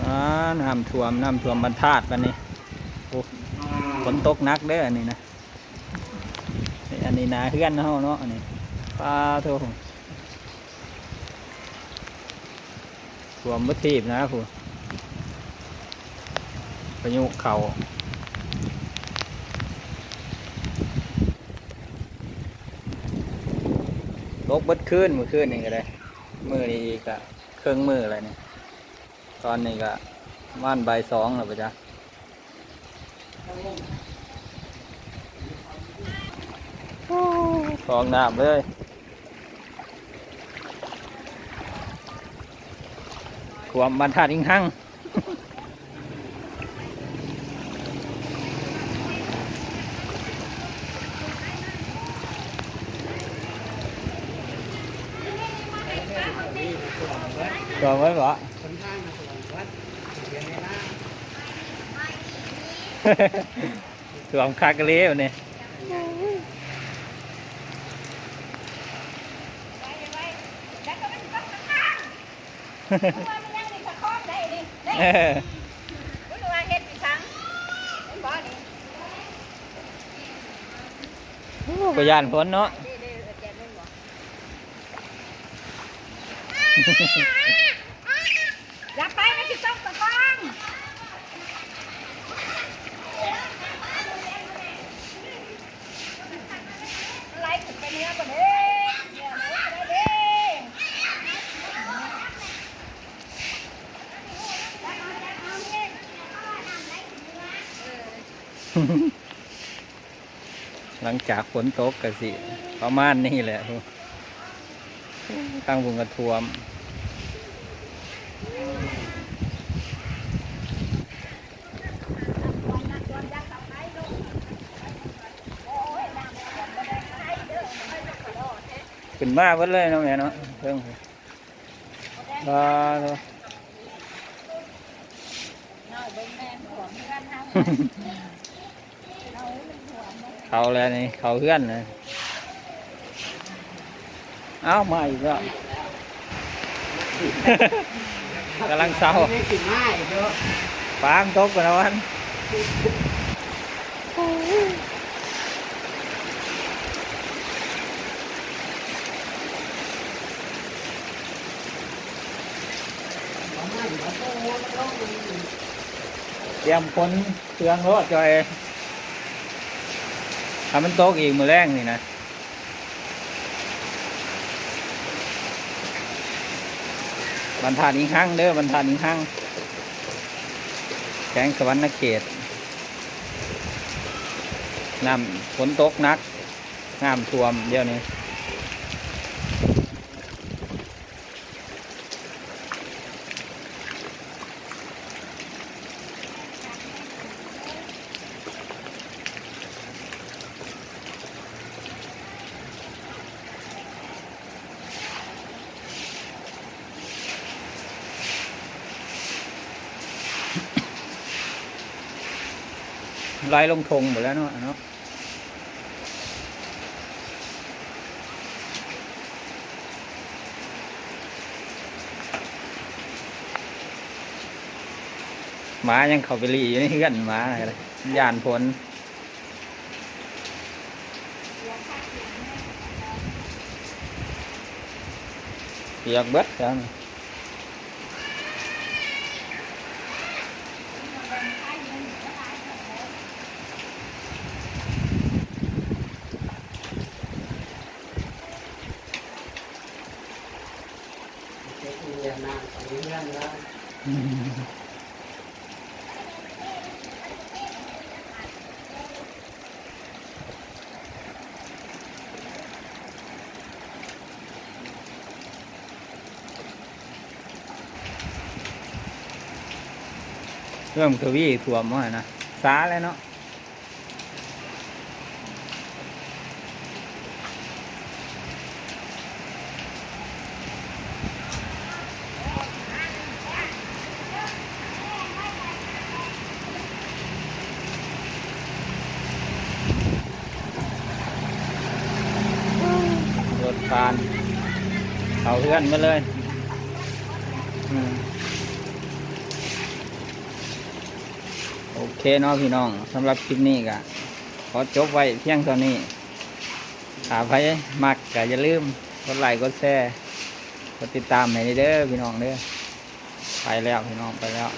น้ำท่วมบรรทัดวันนี้โอ้ฝนตกหนักเด้ออันนี้นะอันนี้นาเฮือนเฮาเนาะอันนี้ปลาโถท่วมบ่ทีบนะผู้พายุเข้าตกเบิดคืนมื้อคืนนี่ก็ได้มื้อนี้ก็เครื่องมื้ออะไรนี่ตอนนี้ก็ว่านบ่าย2แล้วปะจ๊ะฟองน้ำเลยท่วมบรรทัดอีกหั่งก่อนไว้บ่ท่วมคักกะเลยวันนี้ก็ย่านฝนเนาะอย่าไปไม่ใช่ต้องตะกองไล่ขึ้นไปเนื้อก่อนเด้เนื้อไหนก็ได้เด้หลังจากฝนตกก็สิประมาณนี้แหละทางบุงกระท่วมขึ้นมาเบิดเลยเนาะแม่เนาะเพิ่งเขาแล้วนี่เขาเพื่อนเลยเอ้ามาอีกแล้วกำลังเศร้าฟางตกกันแล้ววันเตรียมคนเครื่องรถจอยถ้ามันตกอีกมือแรงนี่นะบรรทัดอีกหั่งเด้อบรรทัดอีกหั่งแข้งสวรรค์เขตน้ำฝนตกหนักน้ำท่วมเดี๋ยวนี้ไหลลงทงหมดแล้วเนาะหมายังเข้าไปรีอยู่ในเฮือนหมาอะไรย่านฝนเปียกเบิดแล้วเริ่มทวีท่วมมานะสาแล้วเนาะรถผ่านเขาเพื่อนมาเลย เคเนาะพี่น้องสำหรับคลิปนี้ก็ขอจบไว้เพียงเท่านี้ถ้าใครมักก็อย่าลืมกดไลค์กดแชร์กดติดตามให้เด้อพี่น้องเด้อไปแล้วพี่น้องไปแล้ว